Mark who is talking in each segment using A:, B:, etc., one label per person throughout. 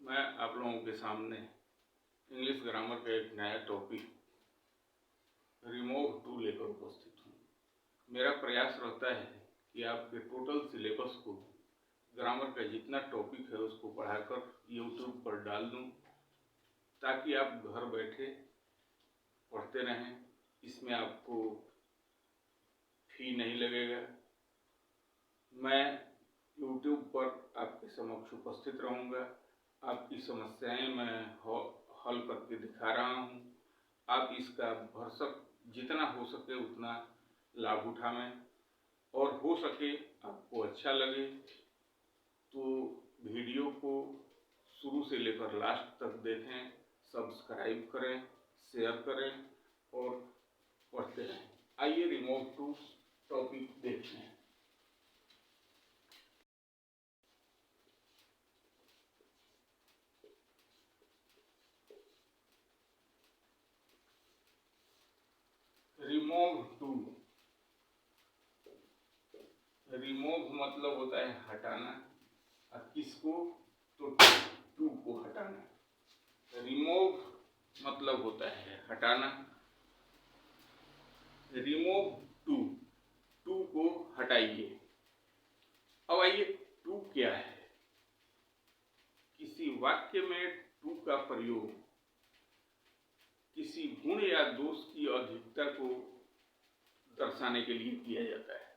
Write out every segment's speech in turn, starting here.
A: मैं आप लोगों के सामने इंग्लिश ग्रामर का एक नया टॉपिक रिमूव टू लेकर उपस्थित हूँ। मेरा प्रयास रहता है कि आपके टोटल सिलेबस को ग्रामर का जितना टॉपिक है उसको पढ़ाकर यूट्यूब पर डाल दूँ ताकि आप घर बैठे पढ़ते रहें। इसमें आपको फी नहीं लगेगा। मैं यूट्यूब पर आपके समक्ष उपस्थित रहूँगा। आपकी समस्याएं मैं हल करके दिखा रहा हूँ। आप इसका भरसक जितना हो सके उतना लाभ उठाएं और हो सके आपको अच्छा लगे तो वीडियो को शुरू से लेकर लास्ट तक देखें, सब्सक्राइब करें, शेयर करें और पढ़ते रहें। आइए रिमूव टू टॉपिक देखते हैं। रिमूव टू, रिमूव मतलब होता है हटाना और किसको, तो टू को हटाना। रिमूव मतलब होता है हटाना। रिमूव टू, टू को हटाइए। अब आइए टू क्या है। किसी वाक्य में टू का प्रयोग किसी गुण या दोष की अधिकता को दर्शाने के लिए किया जाता है।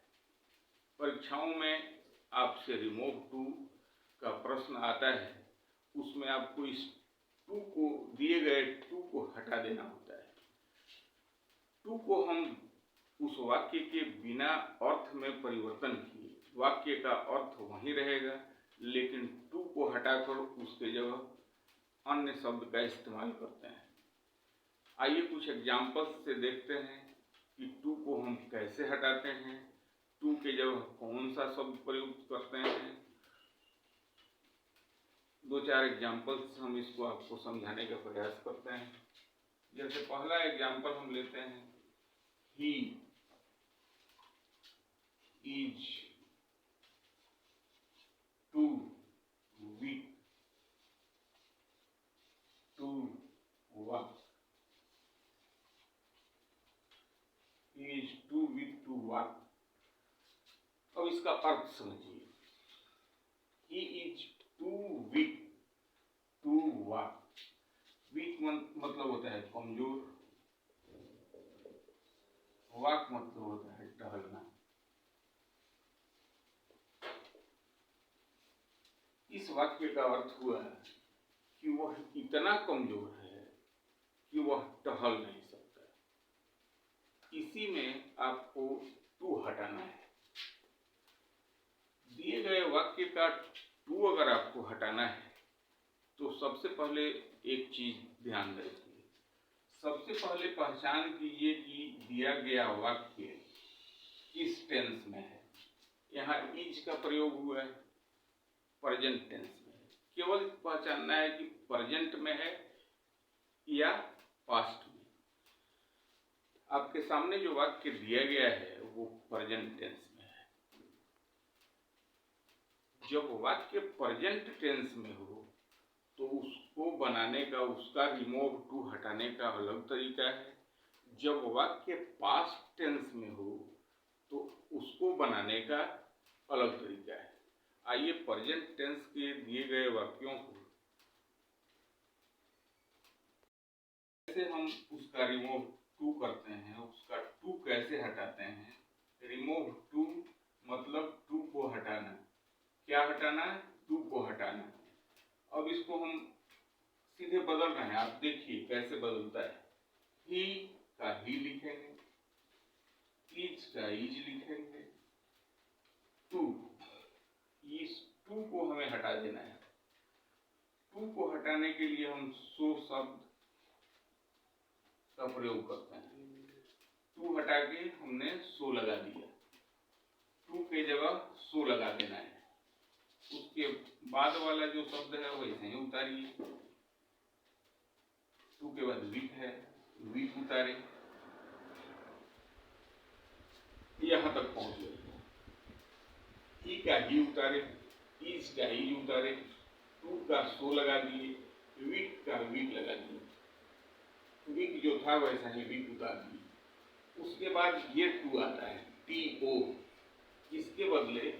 A: परीक्षाओं में आपसे रिमूव टू का प्रश्न आता है, उसमें आपको इस टू को, दिए गए टू को हटा देना होता है। टू को हम उस वाक्य के बिना अर्थ में परिवर्तन किए, वाक्य का अर्थ वहीं रहेगा लेकिन टू को हटाकर उसके जगह अन्य शब्द का इस्तेमाल करते हैं। आइए कुछ एग्जाम्पल्स से देखते हैं कि टू को हम कैसे हटाते हैं, टू के जगह कौन सा शब्द प्रयुक्त करते हैं। दो चार एग्जाम्पल्स हम इसको आपको समझाने का प्रयास करते हैं। जैसे पहला एग्जाम्पल हम लेते हैं, he is too weak to work. He is too weak to walk. अब इसका अर्थ समझिए। He is too weak to walk. Weak मतलब होता है कमजोर, walk मतलब होता है टहलना। इस वाक्य का अर्थ हुआ कि वह इतना कमजोर है कि वह टहल नहीं सकता। इसी में आपको टू हटाना है। दिए गए वाक्य का टू अगर आपको हटाना है तो सबसे पहले एक चीज ध्यान रखिए। सबसे पहले पहचान कीजिए कि दिया गया वाक्य किस टेंस में है। यहाँ इज का प्रयोग हुआ है, प्रेजेंट टेंस में है। केवल पहचानना है कि प्रेजेंट में है या पास्ट में। आपके सामने जो वाक्य दिया गया है वो प्रेजेंट टेंस में है। जब वाक्य प्रेजेंट टेंस में हो तो उसको बनाने का, उसका रिमूव टू हटाने का अलग तरीका है। जब वाक्य पास्ट टेंस में हो तो उसको बनाने का अलग तरीका है। आइए प्रेजेंट टेंस के दिए गए वाक्यों को कैसे हम उसका रिमूव टू करते हैं, उसका टू कैसे हटाते हैं। रिमूव टू मतलब टू को हटाना। क्या हटाना है? टू को हटाना। अब इसको हम सीधे बदल रहे हैं, आप देखिए कैसे बदलता है। ही का ही लिखेंगे, इज का इज लिखेंगे, टू, इस टू को हमें हटा देना है। टू को हटाने के लिए हम सो शब्द का प्रयोग करते हैं। टू हटा के हमने सो लगा दिया, टू के जगह सो लगा देना है। उसके बाद वाला जो शब्द है वैसे ही उतारिए। टू के बाद वीक है, वीक उतारे, यहां तक पहुंच गए। ही का ही उतारे, इज का इज उतारे, टू का सो लगा दिए, वीक का वीक लगा दिए, वीक जो था वैसा ही वीक उतार दिए। उसके बाद ये टू आता है टी ओ, इसके बदले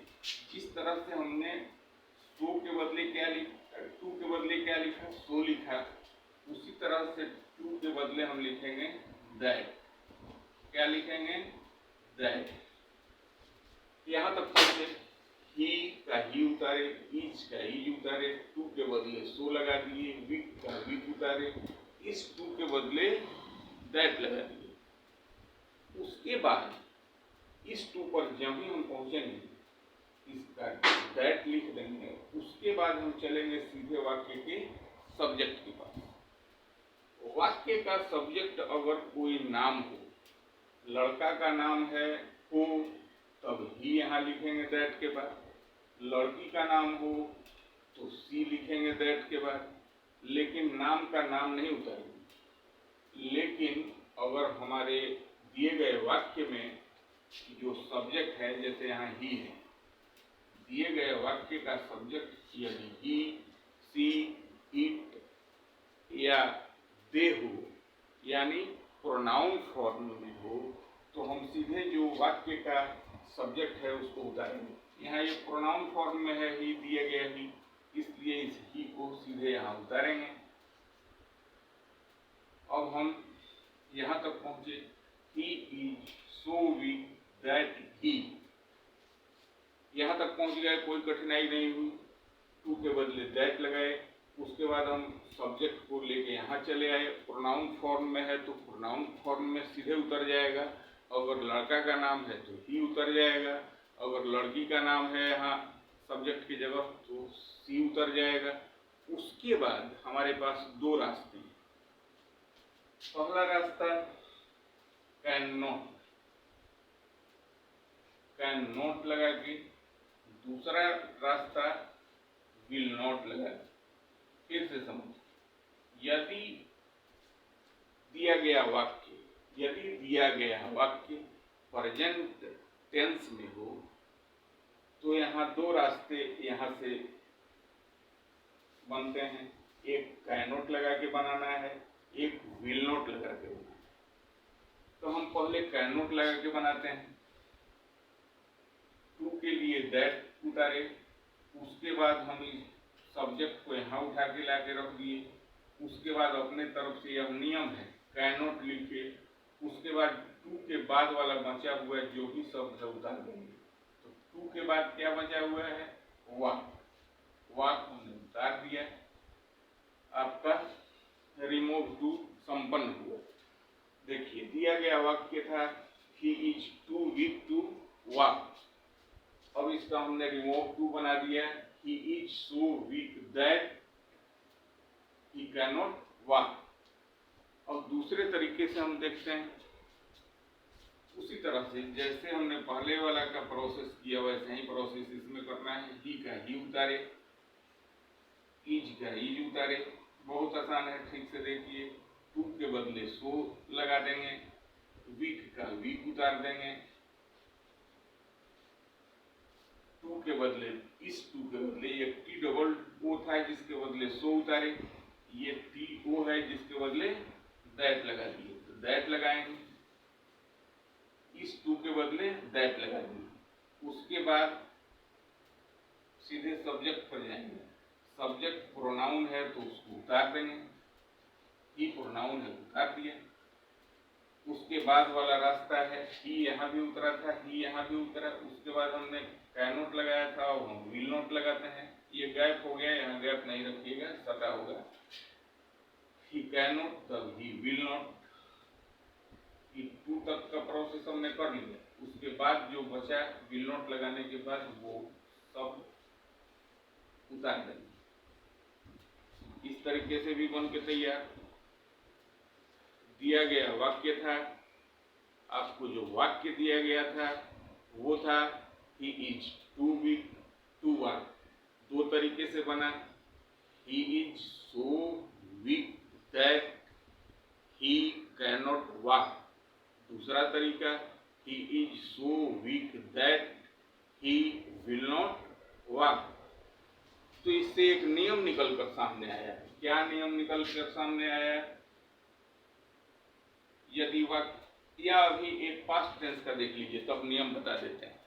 A: जिस तरह से हमने सो के बदले क्या लिखा, टू के बदले क्या लिखा, सो लिखा, उसी तरह से टू के बदले हम लिखेंगे दैट। क्या लिखेंगे, दैट। यहां तक पहुंचे, ही का ही उतारे, इज का इज उतारे, टू के बदले सो लगा दिए, वीक का वीक उतारे, इस टू के बदले दैट लगा दिए। उसके बाद इस टू पर जब ही हम पहुंचेंगे इसका दैट लिख देंगे। उसके बाद हम चलेंगे सीधे वाक्य के सब्जेक्ट के पास। वाक्य का सब्जेक्ट अगर कोई नाम हो, लड़का का नाम है हो, तब ही यहाँ लिखेंगे दैट के बाद। लड़की का नाम हो तो सी लिखेंगे दैट के बाद, लेकिन नाम का नाम नहीं उतारेंगे। लेकिन अगर हमारे दिए गए वाक्य में जो सब्जेक्ट है, जैसे यहाँ ही है, दिए गए वाक्य का सब्जेक्ट यदि ही, सी, इट या दे हो, यानी प्रोनाउन फॉर्म में हो, तो हम सीधे जो वाक्य का सब्जेक्ट है उसको उतारेंगे। यहाँ ये प्रोनाउन फॉर्म में है, ही दिया गया ही, इसलिए इस ही को सीधे यहाँ उतारेंगे। अब हम यहाँ तक पहुंचे, he is so weak that he. यहाँ तक पहुंच गए, कोई कठिनाई नहीं हुई। टू के बदले दैट लगाए, उसके बाद हम सब्जेक्ट को लेके यहाँ चले आए। प्रोनाउन फॉर्म में है तो प्रोनाउन फॉर्म में सीधे उतर जाएगा। अगर लड़का का नाम है तो ही उतर जाएगा, अगर लड़की का नाम है यहाँ सब्जेक्ट की जगह तो सी उतर जाएगा। उसके बाद हमारे पास दो रास्ते हैं। पहला रास्ता कैन नॉट लगा के, दूसरा रास्ता विल नॉट लगा के। फिर से समझ, यदि दिया गया वाक्य प्रेजेंट टेंस में हो तो यहाँ दो रास्ते यहाँ से बनते हैं। एक कैन नॉट लगा के बनाना है, एक विल नॉट लगा के बनाना है। तो हम पहले कैन नॉट लगा के बनाते हैं। टू के लिए दैट उतारे, उसके बाद हम इस सब्जेक्ट को यहाँ उठा के ला के रख दिए। उसके बाद अपने तरफ से यह नियम है, कैन नॉट लिखे, उसके बाद टू के बाद वाला बचा हुआ जो भी शब्द है उतार देंगे। तो टू के बाद क्या बचा हुआ है, वाक हमने उतार दिया। आपका रिमूव टू संपन्न हुआ। देखिए, दिया गया वाक्य था he is too weak to walk. अब इसका हमने रिमूव टू बना दिया, he is so weak that he cannot walk। और दूसरे तरीके से हम देखते हैं, उसी तरह से जैसे हमने पहले वाला का प्रोसेस किया वैसे ही प्रोसेस इसमें करना है। ही का ही उतारे, इज का इज उतारे, बहुत आसान है, ठीक से देखिए। टू के बदले सो लगा देंगे, वीक का वीक उतार देंगे, टू के बदले इस टू के बदले ये टी डबल ओ था जिसके बदले सो उतारे, ये टी ओ है जिसके बदले दैट लगा दिए, तो दैट लगाएंगे। इस टू के बदले दैट लगा दिए। उसके बाद सीधे सब्जेक्ट पर जाएंगे। सब्जेक्ट प्रोनाउन है तो उसको उतार देंगे, ही प्रोनाउन है उतार दिया। उसके बाद वाला रास्ता है, ही यहाँ भी उतरा था, ही यहाँ भी उतरा। उसके बाद हमने कैन नॉट लगाया था और हम विल नॉट लगाते हैं। ये गैप हो गया, यहाँ गैप नहीं रखिएगा, सटा होगा। ही कैन नॉट तब ही विल नॉट। टू तक का प्रोसेस हमने कर लिया। उसके बाद जो बचा विल नॉट लगाने के बाद वो सब उतार देंगे। इस तरीके से भी बन के तैयार। दिया गया वाक्य था, आपको जो वाक्य दिया गया था वो था he is too weak to walk। दो तरीके से बना, he is so weak that he cannot walk। दूसरा तरीका, he is so weak that he will not walk। तो इससे एक नियम निकल कर सामने आया है। क्या नियम निकल कर सामने आया है? यदि वाक्य, या अभी एक पास्ट टेंस का देख लीजिए, तब नियम बता देते हैं।